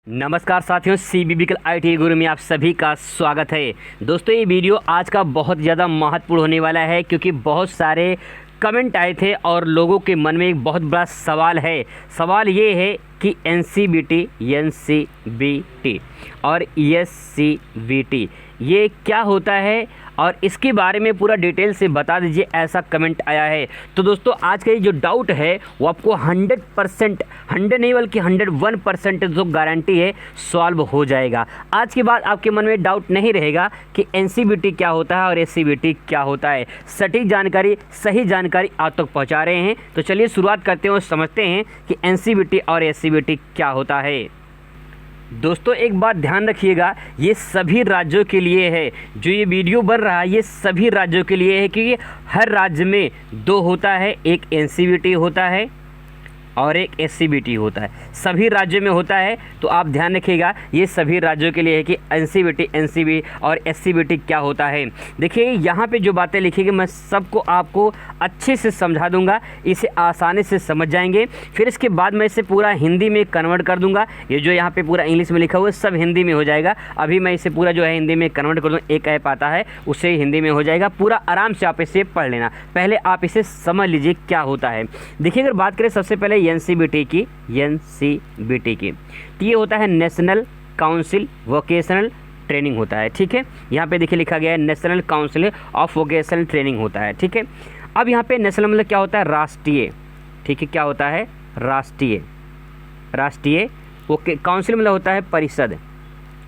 नमस्कार साथियों, सीबीबीकल आईटी गुरु में आप सभी का स्वागत है। दोस्तों, ये वीडियो आज का बहुत ज़्यादा महत्वपूर्ण होने वाला है क्योंकि बहुत सारे कमेंट आए थे और लोगों के मन में एक बहुत बड़ा सवाल है। सवाल ये है कि एनसीबीटी, एनसीबीटी और एससीबीटी ये क्या होता है और इसके बारे में पूरा डिटेल से बता दीजिए, ऐसा कमेंट आया है। तो दोस्तों, आज का ये जो डाउट है वो आपको 100% 100 नहीं बल्कि 101% जो गारंटी है सॉल्व हो जाएगा। आज के बाद आपके मन में डाउट नहीं रहेगा कि एनसीबीटी क्या होता है और एससीबीटी क्या होता है। सटीक जानकारी, सही जानकारी आप तक पहुंचा रहे हैं। तो चलिए शुरुआत करते हैं और समझते हैं कि एनसीबीटी और एससीबीटी क्या होता है। दोस्तों, एक बात ध्यान रखिएगा, ये सभी राज्यों के लिए है। जो ये वीडियो बन रहा है ये सभी राज्यों के लिए है क्योंकि हर राज्य में दो होता है, एक एनसीबीटी होता है और एक एससीबीटी होता है। सभी राज्यों में होता है। तो आप ध्यान रखिएगा, ये सभी राज्यों के लिए है कि एनसीबीटी, एनसीबी और एससीबीटी क्या होता है। देखिए, यहाँ पे जो बातें लिखी गई मैं सबको आपको अच्छे से समझा दूंगा, इसे आसानी से समझ जाएंगे। फिर इसके बाद मैं इसे पूरा हिंदी में कन्वर्ट कर दूंगा। ये जो यहाँ पे पूरा इंग्लिश में लिखा हुआ है सब हिंदी में हो जाएगा। अभी मैं इसे पूरा जो है हिंदी में कन्वर्ट कर दूँ। एक ऐप आता है उससे हिंदी में हो जाएगा। पूरा आराम से आप इसे पढ़ लेना। पहले आप इसे समझ लीजिए क्या होता है। देखिए, अगर बात करें सबसे पहले एनसीबीटी की, तो ये होता है नेशनल काउंसिल वोकेशनल ट्रेनिंग होता है। ठीक है, यहाँ पे देखिए लिखा गया है national council of vocational training होता है। ठीक है, अब यहाँ पे नेशनल मतलब क्या होता है? राष्ट्रीय। ठीक है, क्या होता है? राष्ट्रीय। ओके, काउंसिल मतलब होता है परिषद।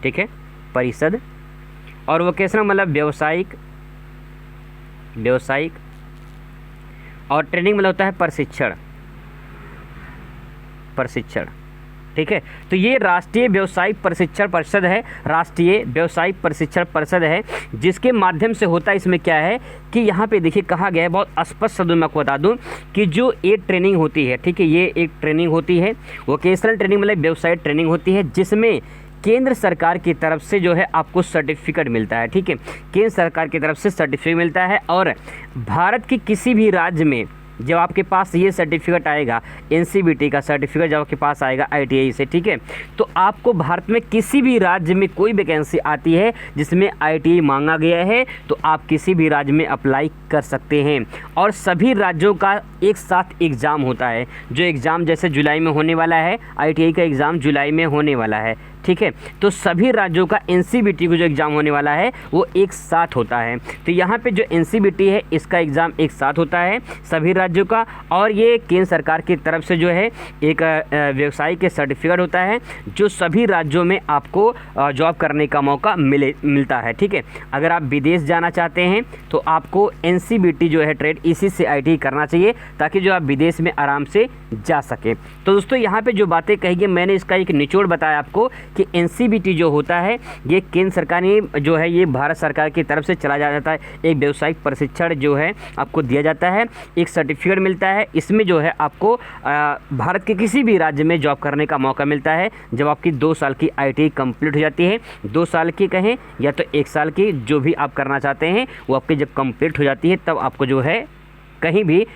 ठीक है, परिषद। और वोकेशनल मतलब व्यावसायिक। और ट्रेनिंग मतलब होता है प्रशिक्षण। ठीक है, तो ये राष्ट्रीय व्यावसायिक प्रशिक्षण परिषद है। राष्ट्रीय व्यावसायिक प्रशिक्षण परिषद है जिसके माध्यम से होता है। इसमें क्या है कि यहाँ पे देखिए कहा गया है, बहुत स्पष्ट शब्दों में आपको बता दूं कि जो ये ट्रेनिंग होती है, ठीक है, ये एक ट्रेनिंग होती है। वोकेशनल ट्रेनिंग मतलब व्यावसायिक ट्रेनिंग होती है जिसमें केंद्र सरकार की तरफ से जो है आपको सर्टिफिकेट मिलता है। ठीक है, केंद्र सरकार की तरफ से सर्टिफिकेट मिलता है और भारत के किसी भी राज्य में जब आपके पास ये सर्टिफिकेट आएगा, एनसीबीटी का सर्टिफिकेट जब आपके पास आएगा आईटीआई से, ठीक है, तो आपको भारत में किसी भी राज्य में कोई वैकेंसी आती है जिसमें आईटीआई मांगा गया है तो आप किसी भी राज्य में अप्लाई कर सकते हैं। और सभी राज्यों का एक साथ एग्ज़ाम होता है। जो एग्ज़ाम जैसे जुलाई में होने वाला है, आईटीआई का एग्ज़ाम जुलाई में होने वाला है। ठीक है, तो सभी राज्यों का एनसीबीटी को जो एग्ज़ाम होने वाला है वो एक साथ होता है। तो यहाँ पे जो एनसीबीटी है इसका एग्ज़ाम एक साथ होता है सभी राज्यों का। और ये केंद्र सरकार की तरफ से जो है एक व्यवसाय के सर्टिफिकेट होता है जो सभी राज्यों में आपको जॉब करने का मौका मिलता है। ठीक है, अगर आप विदेश जाना चाहते हैं तो आपको एनसीबीटी जो है ट्रेड इसी से आईटीआई करना चाहिए ताकि जो आप विदेश में आराम से जा सकें। तो दोस्तों, यहाँ पे जो बातें कही गई मैंने इसका एक निचोड़ बताया आपको कि एनसीबीटी जो होता है ये केंद्र सरकार ने जो है ये भारत सरकार की तरफ से चला जाता है। एक व्यावसायिक प्रशिक्षण जो है आपको दिया जाता है, एक सर्टिफिकेट मिलता है। इसमें जो है आपको भारत के किसी भी राज्य में जॉब करने का मौका मिलता है जब आपकी 2 साल की आईटीआई कंप्लीट हो जाती है। 2 साल की कहें या तो 1 साल की, जो भी आप करना चाहते हैं वो आपकी जब कंप्लीट हो जाती है तब आपको जो है कहीं भी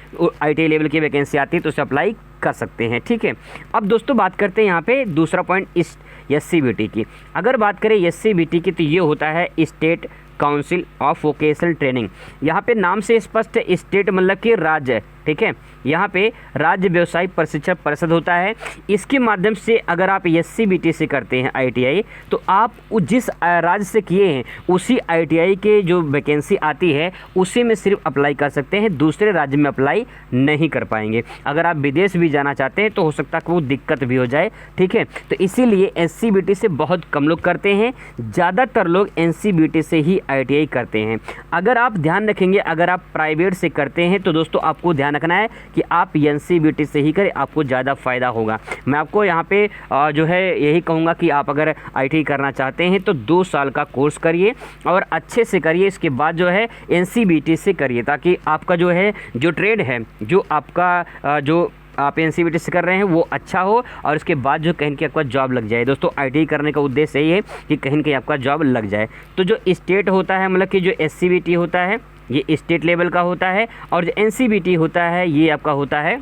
आईटीआई लेवल की वैकेंसी आती है तो उसे अप्लाई कर सकते हैं। ठीक है, अब दोस्तों बात करते हैं यहाँ पे दूसरा पॉइंट इस एससीबीटी की। अगर बात करें एससीबीटी की तो ये होता है state council of vocational training. यहाँ पे नाम से स्पष्ट है, स्टेट मतलब कि राज्य। ठीक है, यहाँ पे राज्य व्यवसायिक प्रशिक्षण परिषद होता है। इसके माध्यम से अगर आप एससीबीटी से करते हैं आईटीआई तो आप जिस राज्य से किए हैं उसी आईटीआई के जो वैकेंसी आती है उसी में सिर्फ अप्लाई कर सकते हैं, दूसरे राज्य में अप्लाई नहीं कर पाएंगे। अगर आप विदेश भी जाना चाहते हैं तो हो सकता है कि वो दिक्कत भी हो जाए। ठीक है, तो इसीलिए एससीबीटी से बहुत कम लोग करते हैं, ज़्यादातर लोग एनसीबीटी से ही आईटीआई करते हैं। अगर आप ध्यान रखेंगे, अगर आप प्राइवेट से करते हैं तो दोस्तों आपको ध्यान रखना है कि आप एनसीबीटी से ही करें, आपको ज़्यादा फ़ायदा होगा। मैं आपको यहाँ पे जो है यही कहूँगा कि आप अगर आईटीआई करना चाहते हैं तो 2 साल का कोर्स करिए और अच्छे से करिए। इसके बाद जो है एनसीबीटी से करिए ताकि आपका जो है जो ट्रेड है, जो आपका जो आप एनसीबीटी से कर रहे हैं वो अच्छा हो और उसके बाद जो कहीं कि आपका जॉब लग जाए। दोस्तों, आईटीआई करने का उद्देश्य यही है कि कहीं कहीं आपका जॉब लग जाए। तो जो स्टेट होता है मतलब कि जो एससीबीटी होता है ये स्टेट लेवल का होता है और जो एनसीबीटी होता है ये आपका होता है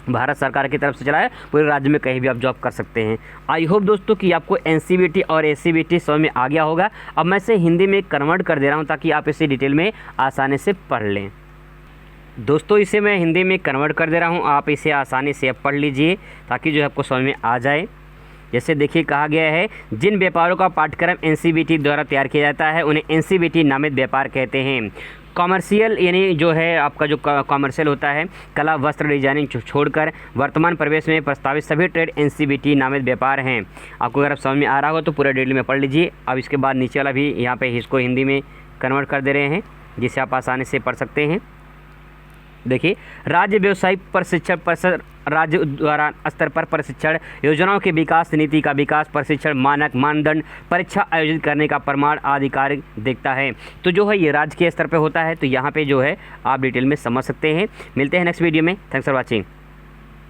भारत सरकार की तरफ से चला है, पूरे राज्य में कहीं भी आप जॉब कर सकते हैं। आई होप दोस्तों कि आपको एनसीवीटी और एससीवीटी समझ में आ गया होगा। अब मैं इसे हिंदी में कन्वर्ट कर दे रहा हूँ ताकि आप इसे डिटेल में आसानी से पढ़ लें। दोस्तों इसे मैं हिंदी में कन्वर्ट कर दे रहा हूँ, आप इसे आसानी से अब पढ़ लीजिए ताकि जो है आपको समझ में आ जाए। जैसे देखिए कहा गया है, जिन व्यापारों का पाठ्यक्रम एनसीवीटी द्वारा तैयार किया जाता है उन्हें एनसीवीटी नामित व्यापार कहते हैं। कॉमर्शियल यानी जो है आपका जो कॉमर्शियल होता है, कला वस्त्र डिजाइनिंग छोड़कर वर्तमान प्रवेश में प्रस्तावित सभी ट्रेड एनसीवीटी नामित व्यापार हैं। आपको अगर अब समझ में आ रहा हो तो पूरा डिटेल में पढ़ लीजिए। अब इसके बाद नीचे वाला भी यहाँ पे इसको हिंदी में कन्वर्ट कर दे रहे हैं जिसे आप आसानी से पढ़ सकते हैं। देखिए, राज्य व्यवसायिक प्रशिक्षण परिषद राज्य द्वारा स्तर पर प्रशिक्षण योजनाओं के विकास, नीति का विकास, प्रशिक्षण मानक मानदंड, परीक्षा आयोजित करने का प्रमाण आधिकारिक देखता है। तो जो है ये राज्य के स्तर पे होता है, तो यहाँ पे जो है आप डिटेल में समझ सकते हैं। मिलते हैं नेक्स्ट वीडियो में। Thanks for watching.